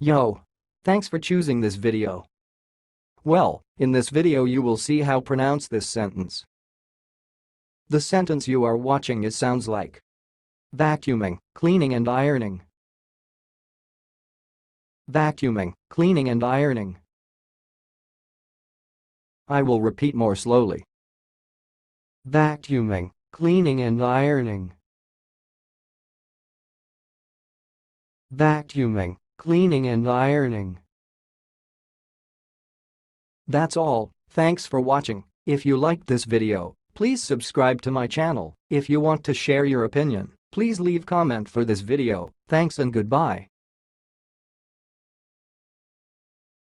Yo! Thanks for choosing this video. Well, in this video you will see how pronounce this sentence. The sentence you are watching sounds like vacuuming, cleaning and ironing. Vacuuming, cleaning and ironing. I will repeat more slowly. Vacuuming, cleaning and ironing. Vacuuming, cleaning and ironing. That's all, thanks for watching. If you liked this video, please subscribe to my channel. If you want to share your opinion, please leave comment for this video. Thanks and goodbye.